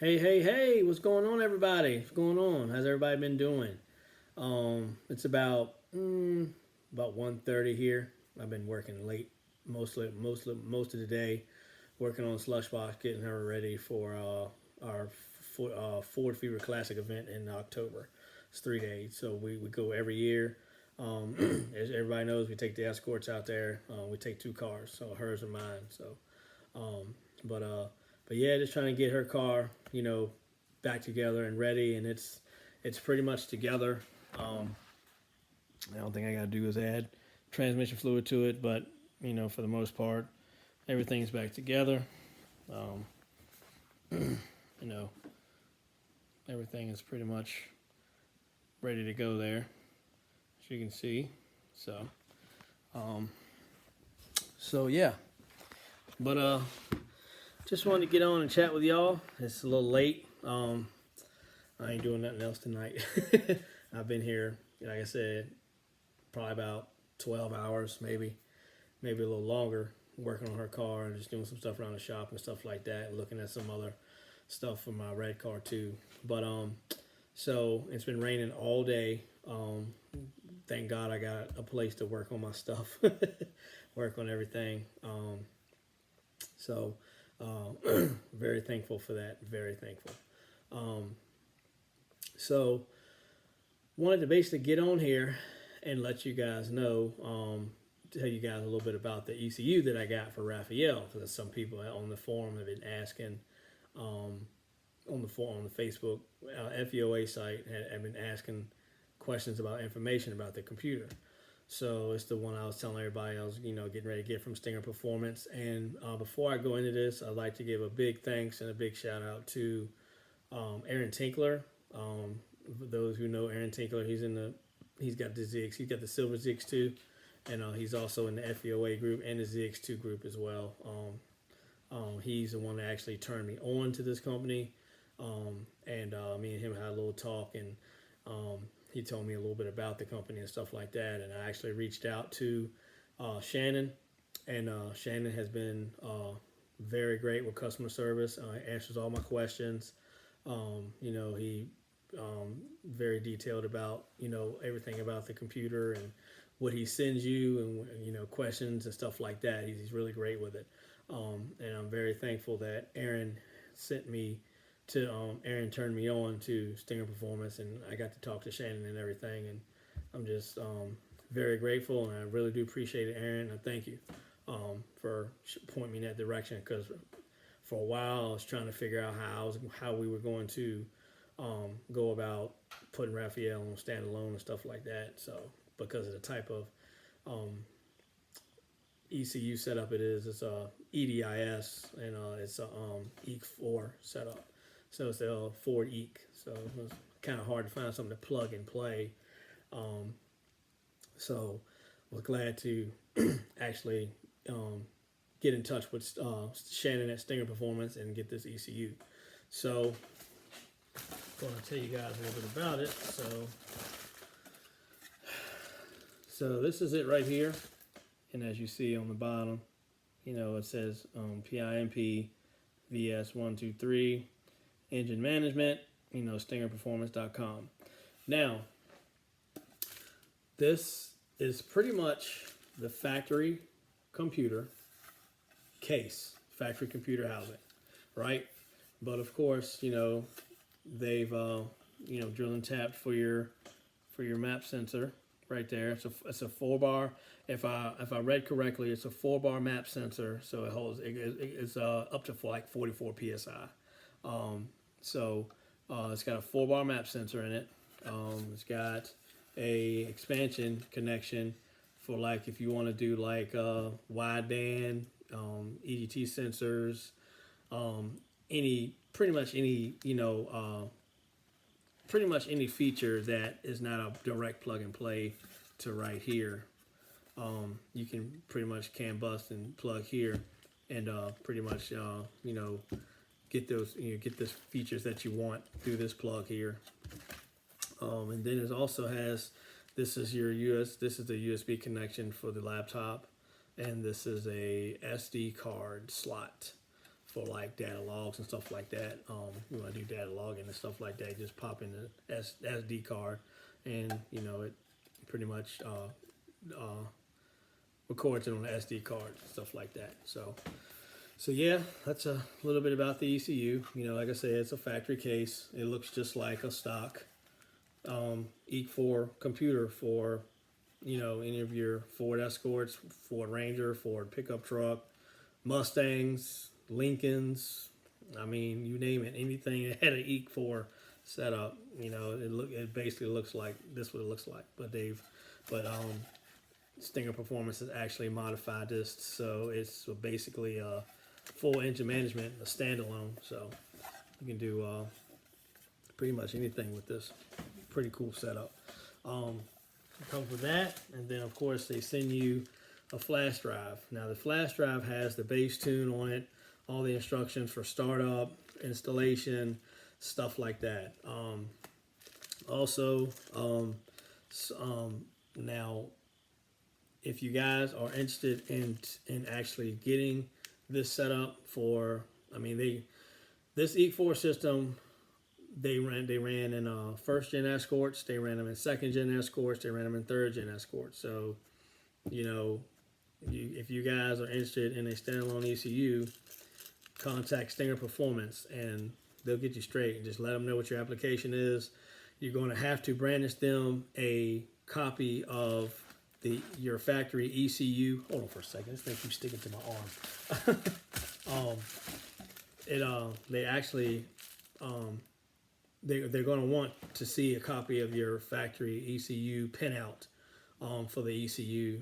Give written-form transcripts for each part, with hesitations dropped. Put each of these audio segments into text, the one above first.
Hey, what's going on, everybody? What's going on? How's everybody been doing? It's about 1:30 here. I've been working late most of the day, working on slush box, getting her ready for our Ford Fever Classic event in October. It's 3 days, so we go every year. As everybody knows, we take the escorts out there. We take two cars, so hers and mine. So, um, but uh, but yeah, just trying to get her car, back together and ready, and it's pretty much together. The only thing I gotta do is add transmission fluid to it, but for the most part, everything's back together. Um, you know, everything is pretty much ready to go there, as you can see. So, um, so yeah, but just wanted to get on and chat with y'all. It's a little late. I ain't doing nothing else tonight. I've been here, like I said, probably about 12 hours, maybe a little longer, working on her car and just doing some stuff around the shop and stuff like that, and looking at some other stuff for my red car too. But so it's been raining all day. Thank God I got a place to work on my stuff, work on everything. So very thankful for that. Very thankful. So wanted to basically get on here and let you guys know, tell you guys a little bit about the ECU that I got for Raphael, because some people on the forum have been asking, on the Facebook FEOA site have been asking questions about information about the computer. So it's the one I was telling everybody I was, getting ready to get from Stinger Performance. And before I go into this, I'd like to give a big thanks and a big shout out to Aaron Tinkler. For those who know Aaron Tinkler, he's got the ZX, he's got the silver ZX2, and he's also in the FEOA group and the ZX2 group as well. He's the one that actually turned me on to this company, and me and him had a little talk, and he told me a little bit about the company and stuff like that. And I actually reached out to Shannon, and Shannon has been very great with customer service. Answers all my questions. He very detailed about everything about the computer and what he sends you, and questions and stuff like that. He's really great with it, and I'm very thankful that Aaron turned me on to Stinger Performance, and I got to talk to Shannon and everything, and I'm just very grateful, and I really do appreciate it, Aaron. And thank you for pointing me in that direction, because for a while I was trying to figure out how we were going to go about putting Raphael on standalone and stuff like that. So because of the type of ECU setup it's a EDIS, and it's a EEC4 setup. So it's the Ford EEC. So it was kind of hard to find something to plug and play. So I was glad to actually get in touch with Shannon at Stinger Performance and get this ECU. So I'm going to tell you guys a little bit about it. So this is it right here. And as you see on the bottom, it says PIMP VS123 engine management, stingerperformance.com. Now, this is pretty much the factory computer case, factory computer housing, right? But of course, they've drilled and tapped for your map sensor right there. It's a 4-bar. If I read correctly, it's a 4-bar map sensor, so it's up to like 44 psi. So it's got a 4-bar map sensor in it. It's got a expansion connection for, like, if you want to do like wideband, EGT sensors, pretty much any feature that is not a direct plug and play to right here. You can pretty much CAN bus and plug here, and pretty much get the features that you want through this plug here. And then it also has, this is the USB connection for the laptop, and this is a SD card slot for like data logs and stuff like that. You want to do data logging and stuff like that, you just pop in the SD card, and you know it pretty much records it on the SD card, stuff like that. So yeah, that's a little bit about the ECU. You know, like I said, it's a factory case. It looks just like a stock EEC computer for, you know, any of your Ford Escorts, Ford Ranger, Ford pickup truck, Mustangs, Lincolns. I mean, you name it, anything that had an EEC setup. You know, it basically looks like this. What it looks like, but Stinger Performance has actually modified this, so it's basically a full engine management, a standalone. So you can do pretty much anything with this. Pretty cool setup. It comes with that, and then of course they send you a flash drive. Now the flash drive has the base tune on it, all the instructions for startup, installation, stuff like that. Also, now if you guys are interested in actually getting this set up for, I mean, this EEC system, they ran in first gen Escorts, they ran them in second gen Escorts, they ran them in third gen Escorts. So, you know, if you guys are interested in a standalone ECU, contact Stinger Performance and they'll get you straight, and just let them know what your application is. You're going to have to brandish them a copy of your factory ECU. Hold on for a second. This thing keeps sticking to my arm. They actually, they're going to want to see a copy of your factory ECU pinout for the ECU,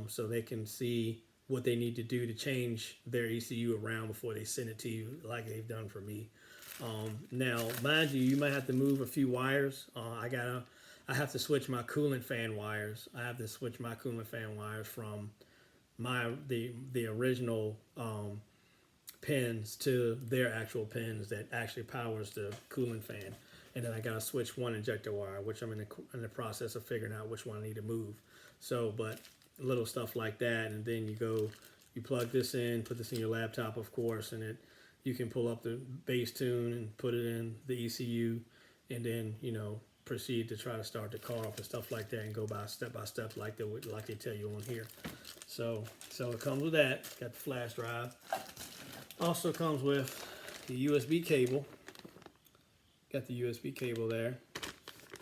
so they can see what they need to do to change their ECU around before they send it to you, like they've done for me. Now, mind you, you might have to move a few wires. I have to switch my coolant fan wires. I have to switch my coolant fan wires from the original pins to their actual pins that actually powers the coolant fan. And then I got to switch one injector wire, which I'm in the process of figuring out which one I need to move. So, but little stuff like that, and then you plug this in, put this in your laptop, of course, and you can pull up the base tune and put it in the ECU, and then, you know, proceed to try to start the car up and stuff like that, and go by step like they tell you on here. So it comes with that. Got the flash drive. Also comes with the USB cable. Got the USB cable there.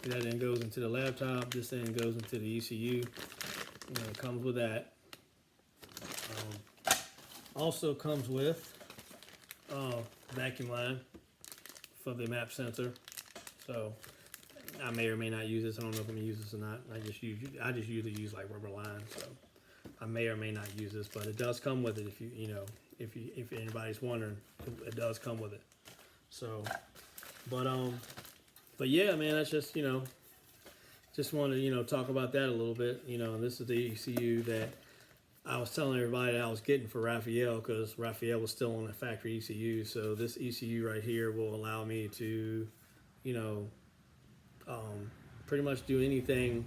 That then goes into the laptop. This then goes into the ECU. And it comes with that. Also comes with vacuum line for the map sensor. So I may or may not use this. I don't know if I'm gonna use this or not. I just usually use like rubber line. So I may or may not use this, but it does come with it. If anybody's wondering, it does come with it. So, but yeah, man, that's just, you know, just wanted to, you know, talk about that a little bit. You know, and this is the ECU that I was telling everybody that I was getting for Raphael, because Raphael was still on the factory ECU. So this ECU right here will allow me to, you know, pretty much do anything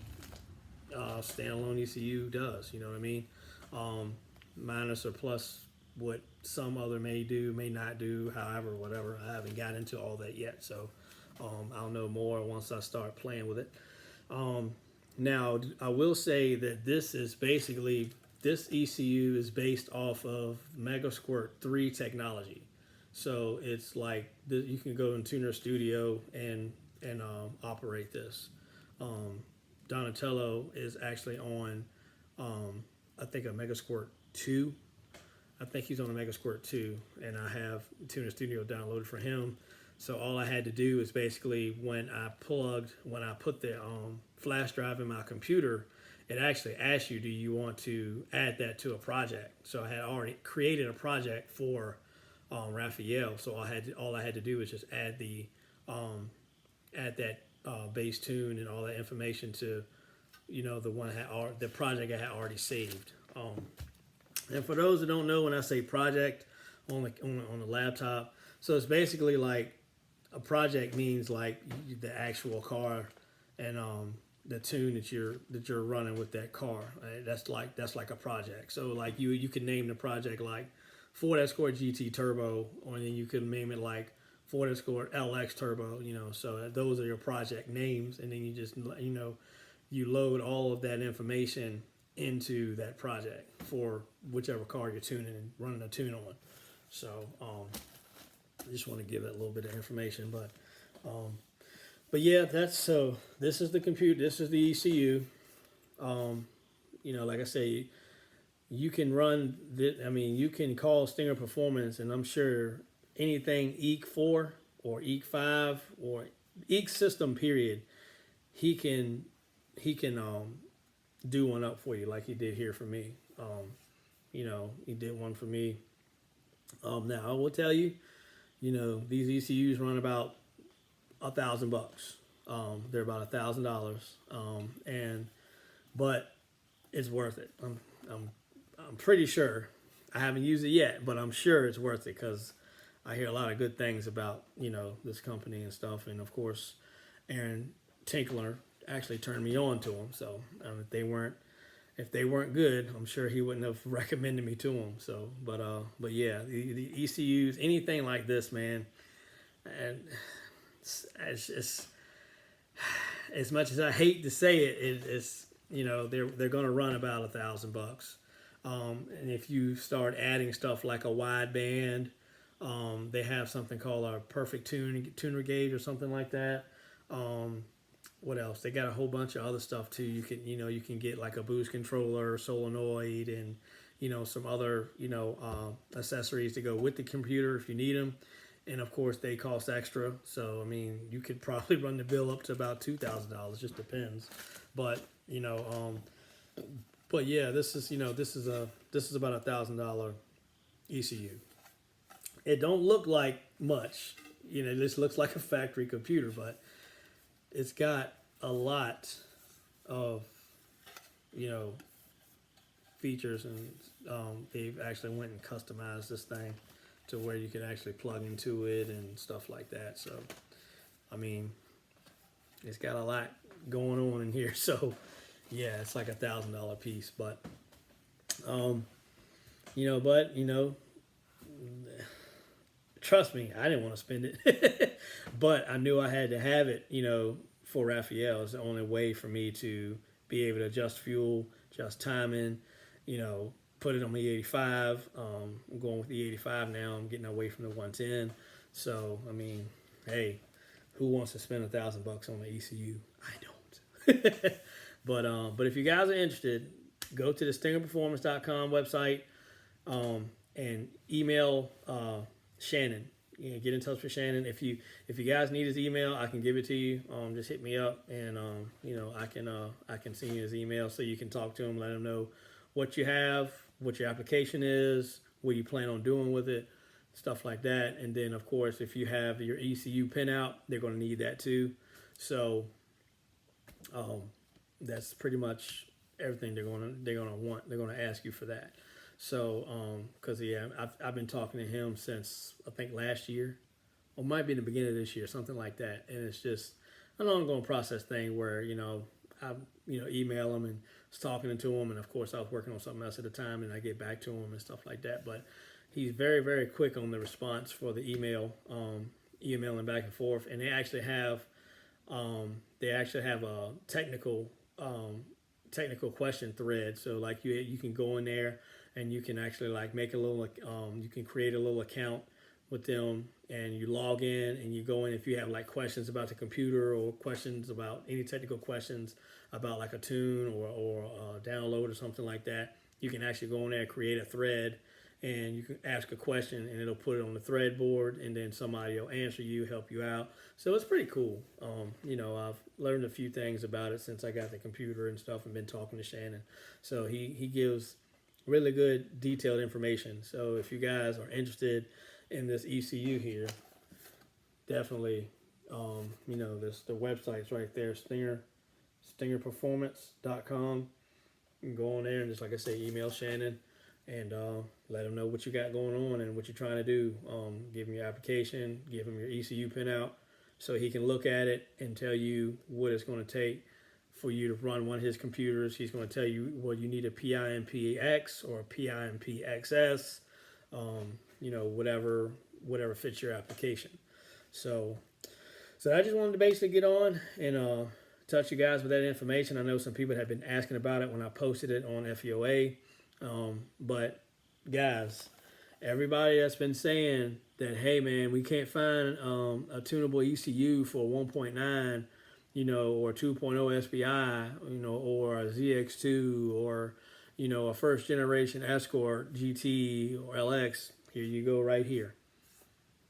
standalone ECU does. You know what I mean? Minus or plus what some other may do, may not do, however, whatever. I haven't got into all that yet, so I'll know more once I start playing with it. Now, I will say that this ECU is based off of Megasquirt 3 technology. So it's like you can go in Tuner Studio and operate this. Donatello is actually on, I think, a Megasquirt 2. I think he's on a Megasquirt 2, and I have Tuner Studio downloaded for him. So all I had to do is basically when I put the flash drive in my computer, it actually asks you, do you want to add that to a project? So I had already created a project for Raphael. So all I had to do was just add that base tune and all that information to, you know, the project I had already saved. And for those that don't know, when I say project on the laptop, so it's basically like a project means like the actual car and the tune that you're running with that car. That's like a project. So like you can name the project like Ford Escort GT Turbo, or then you could name it like Ford Escort LX Turbo, you know. So those are your project names, and then you just, you know, you load all of that information into that project for whichever car you're tuning and running a tune on. So I just want to give it a little bit of information, but yeah, that's so. This is the compute. This is the ECU. You know, like I say, you can run. I mean, you can call Stinger Performance, and I'm sure anything EEC4 or EEC5 or EEC system period, he can do one up for you like he did here for me. You know, he did one for me. Now I will tell you, you know, these ECUs run about $1,000. They're about $1,000, but it's worth it. I'm pretty sure. I haven't used it yet, but I'm sure it's worth it because I hear a lot of good things about, you know, this company and stuff. And of course, Aaron Tinkler actually turned me on to them. So if they weren't good, I'm sure he wouldn't have recommended me to them. So, but yeah, the ECUs, anything like this, man, and it's as much as I hate to say it, it's, you know, they're going to run about $1,000. And if you start adding stuff like a wide band, they have something called a perfect tuner gauge or something like that. What else? They got a whole bunch of other stuff too. You can get like a boost controller, solenoid, and, you know, some other, you know, accessories to go with the computer if you need them. And of course they cost extra. So, I mean, you could probably run the bill up to about $2,000, just depends. But, you know, but yeah, this is about $1,000 ECU. It don't look like much, you know, this looks like a factory computer, but it's got a lot of, you know, features, and they've actually went and customized this thing to where you can actually plug into it and stuff like that. So, I mean, it's got a lot going on in here. So, yeah, it's like $1,000 piece, but, you know, trust me, I didn't want to spend it, but I knew I had to have it, you know, for Raphael. It's the only way for me to be able to adjust fuel, adjust timing, you know, put it on the 85. I'm going with the 85 now. I'm getting away from the 110. So, I mean, hey, who wants to spend $1,000 on the ECU? I don't. But if you guys are interested, go to the StingerPerformance.com website and email Shannon. You know, get in touch with Shannon. If you guys need his email, I can give it to you. Just hit me up, and you know, I can send you his email so you can talk to him, let him know what you have, what your application is, what you plan on doing with it, stuff like that. And then of course, if you have your ECU pinout, they're going to need that too. So that's pretty much everything they're gonna want. They're gonna ask you for that. So, because yeah, I've been talking to him since I think last year, or might be in the beginning of this year, something like that. And it's just an ongoing process thing where, you know, I email him and was talking to him, and of course I was working on something else at the time, and I get back to him and stuff like that. But he's very, very quick on the response for the email, emailing back and forth. And they actually have a technical question thread. So like you can go in there and you can actually like make a little, you can create a little account with them, and you log in and you go in. If you have like questions about the computer or questions about any technical questions about like a tune or a download or something like that, you can actually go in there and create a thread, and you can ask a question and it'll put it on the thread board, and then somebody will answer you, help you out. So it's pretty cool. You know, I've learned a few things about it since I got the computer and stuff and been talking to Shannon. So he gives really good detailed information. So if you guys are interested in this ECU here, definitely, you know, the website's right there, StingerPerformance.com. You can go on there and just, like I say, email Shannon and let him know what you got going on and what you're trying to do. Give him your application, give him your ECU pinout so he can look at it and tell you what it's going to take for you to run one of his computers. He's going to tell you, well, you need a PIMP X or a PIMP XS. you know, whatever fits your application. So I just wanted to basically get on and touch you guys with that information. I know some people have been asking about it when I posted it on FEOA, but guys, everybody that's been saying that, hey man, we can't find a tunable ECU for 1.9, you know, or 2.0 SPI, you know, or a ZX2, or, you know, a first generation Escort GT or LX. Here you go, right here.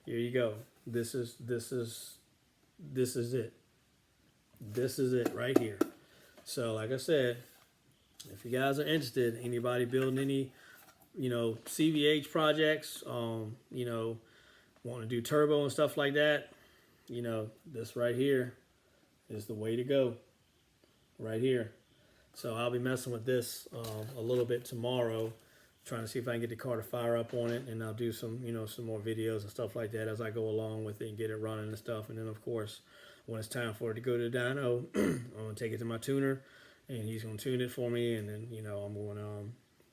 Here you go. This is it. This is it right here. So like I said, if you guys are interested, anybody building any, you know, CVH projects, you know, want to do turbo and stuff like that, you know, this right here is the way to go. Right here. So I'll be messing with this a little bit tomorrow, trying to see if I can get the car to fire up on it, and I'll do some, you know, some more videos and stuff like that as I go along with it and get it running and stuff. And then of course, when it's time for it to go to the dyno, I'm gonna take it to my tuner, and he's gonna tune it for me, and then, you know, I'm gonna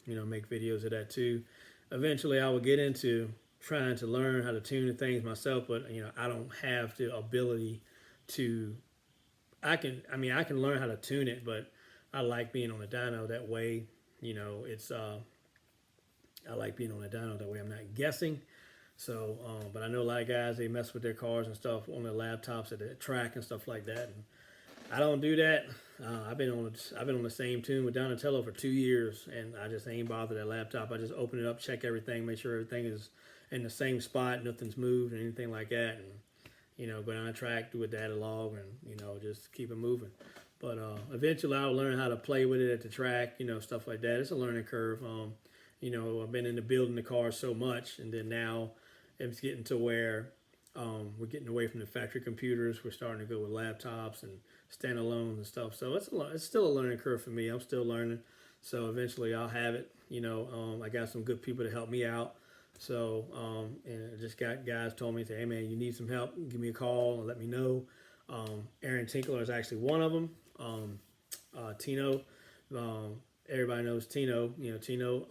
you know, make videos of that too. Eventually, I will get into trying to learn how to tune the things myself, but you know, I don't have the ability to. I can learn how to tune it, but I like being on the dyno that way. You know, it's I like being on the dyno that way. I'm not guessing. So, but I know a lot of guys, they mess with their cars and stuff on their laptops at the track and stuff like that. And I don't do that. I've been on the same tune with Donatello for 2 years, and I just ain't bothered that laptop. I just open it up, check everything, make sure everything is in the same spot, nothing's moved or anything like that, and you know, go down the track, do a data log, and you know, just keep it moving. But eventually, I'll learn how to play with it at the track, you know, stuff like that. It's a learning curve. You know, I've been into building the car so much, and then now it's getting to where we're getting away from the factory computers. We're starting to go with laptops and standalones and stuff. So it's still a learning curve for me. I'm still learning. So eventually I'll have it. You know, I got some good people to help me out. So and I just got guys told me, hey man, you need some help, give me a call and let me know. Aaron Tinkler is actually one of them. Tino, everybody knows Tino. You know, Tino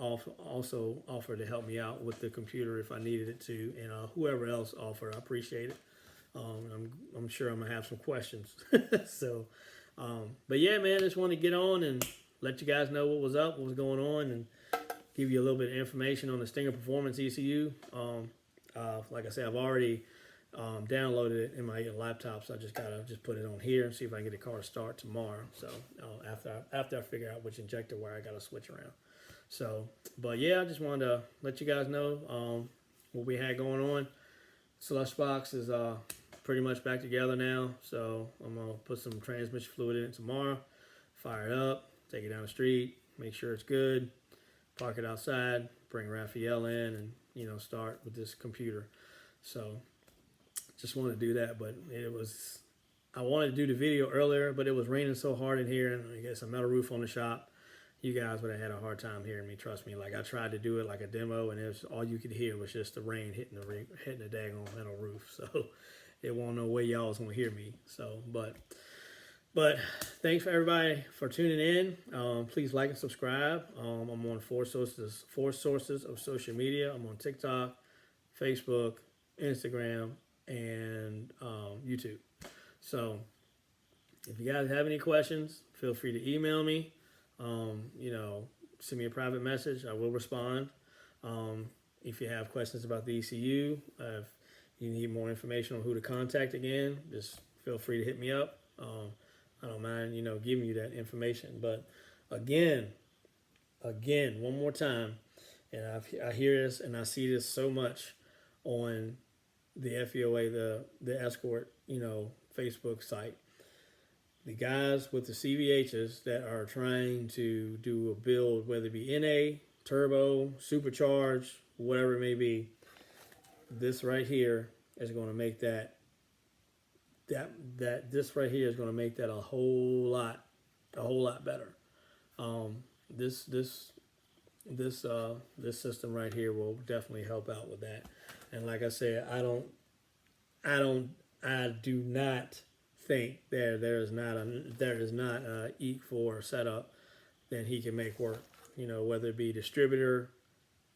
also offered to help me out with the computer if I needed it to, and whoever else offered, I appreciate it. I'm sure I'm gonna have some questions. So, but yeah, man, I just want to get on and let you guys know what was up, what was going on, and give you a little bit of information on the Stinger Performance ECU. Like I said, I've already downloaded it in my laptop, so I just gotta put it on here and see if I can get the car to start tomorrow. So after I figure out which injector wire I gotta switch around. So, but yeah, I just wanted to let you guys know what we had going on. Slush box is pretty much back together now, so I'm gonna put some transmission fluid in it tomorrow, fire it up, take it down the street, make sure it's good, park it outside, bring Raphael in, and you know, start with this computer. So just wanted to do that, but I wanted to do the video earlier, but it was raining so hard in here, and I guess a metal roof on the shop. You guys would have had a hard time hearing me, trust me. Like I tried to do it like a demo, and it was all you could hear was just the rain hitting the daggone metal roof. So it won't no way y'all was gonna hear me. So, but thanks for everybody for tuning in. Please like and subscribe. I'm on four sources of social media. I'm on TikTok, Facebook, Instagram, and YouTube. So if you guys have any questions, feel free to email me. You know, send me a private message. I will respond. If you have questions about the ECU, if you need more information on who to contact again, just feel free to hit me up. I don't mind, you know, giving you that information. But again, one more time, and I hear this and I see this so much on the FEOA, the Escort, you know, Facebook site. The guys with the CVHs that are trying to do a build, whether it be NA, turbo, supercharged, whatever it may be, this right here is going to make that this right here is going to make that a whole lot better. This system right here will definitely help out with that. And like I said, I do not think there is not a E4 setup that he can make work. You know, whether it be distributor,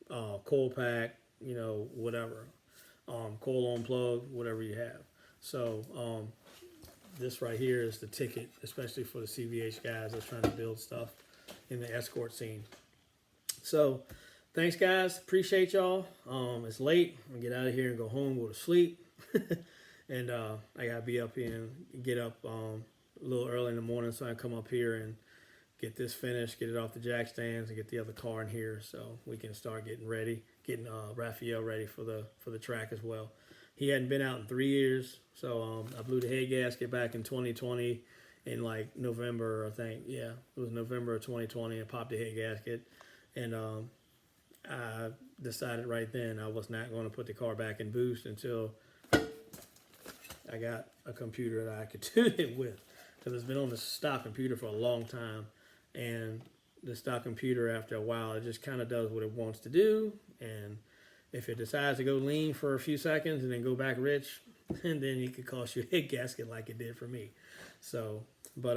coil pack, you know, whatever, coil on plug, whatever you have. So this right here is the ticket, especially for the CVH guys that's trying to build stuff in the escort scene. So thanks, guys. Appreciate y'all. It's late. I'm gonna get out of here and go home, go to sleep. And I gotta be up here and get up a little early in the morning so I can come up here and get this finished, get it off the jack stands, and get the other car in here so we can start getting ready, getting Raphael ready for the track as well. He hadn't been out in 3 years, so I blew the head gasket back in 2020 in like November, I think. Yeah, it was November of 2020. I popped the head gasket, and I decided right then I was not going to put the car back in boost until I got a computer that I could tune it with, because it's been on the stock computer for a long time, and the stock computer, after a while, it just kind of does what it wants to do, and if it decides to go lean for a few seconds and then go back rich, and then it could cost you a head gasket like it did for me. So, but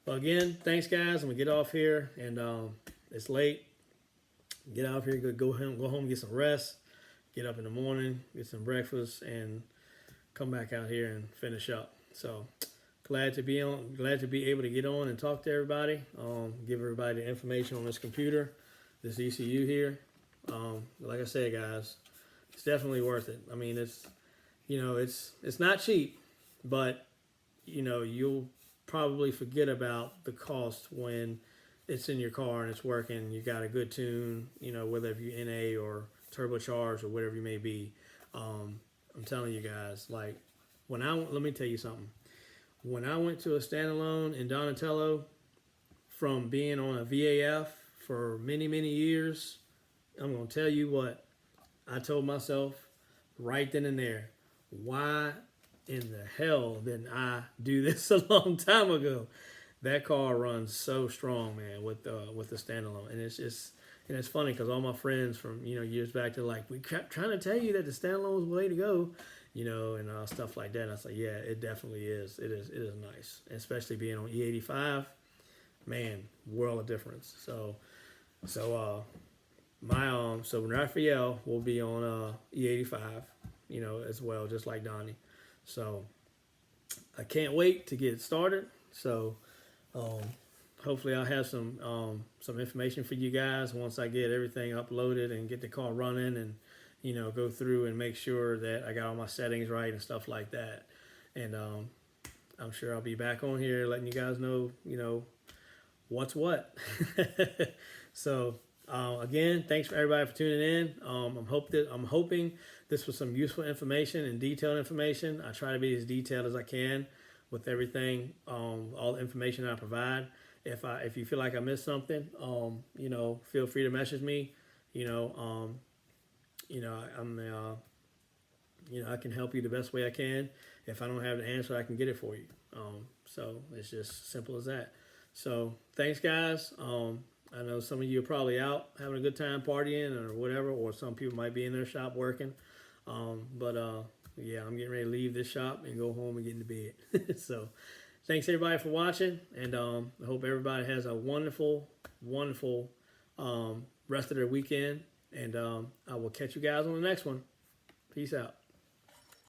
again, thanks, guys. I'm gonna get off here, and it's late. Get out of here, go home, get some rest, get up in the morning, get some breakfast, and come back out here and finish up. So glad to be able to get on and talk to everybody, give everybody the information on this computer, this ECU here. Like I said, guys, it's definitely worth it. I mean, it's not cheap, but you'll probably forget about the cost when it's in your car and it's working. You got a good tune, whether you're NA or turbocharged or whatever you may be. I'm telling you guys, like let me tell you something. When I went to a standalone in Donatello, from being on a VAF for many, many years, I'm going to tell you what, I told myself right then and there, why in the hell didn't I do this a long time ago? That car runs so strong, man, with the standalone. And it's funny because all my friends from, years back, they're like, we kept trying to tell you that the standalone was the way to go, and stuff like that. And I was like, yeah, it definitely is. It is nice, especially being on E85, man, world of difference. So Raphael will be on E85, as well, just like Donnie. So I can't wait to get started. So hopefully I'll have some information for you guys once I get everything uploaded and get the car running, and go through and make sure that I got all my settings right and stuff like that. And I'm sure I'll be back on here letting you guys know what's what. So again, thanks for everybody for tuning in. I'm hoping this was some useful information and detailed information. I try to be as detailed as I can with everything, all the information I provide. If you feel like I missed something, feel free to message me. I can help you the best way I can. If I don't have the answer, I can get it for you. So it's just simple as that. So thanks, guys. I know some of you are probably out having a good time partying or whatever, or some people might be in their shop working. Yeah, I'm getting ready to leave this shop and go home and get into bed. So thanks everybody for watching, and I hope everybody has a wonderful, wonderful rest of their weekend, and I will catch you guys on the next one. Peace out.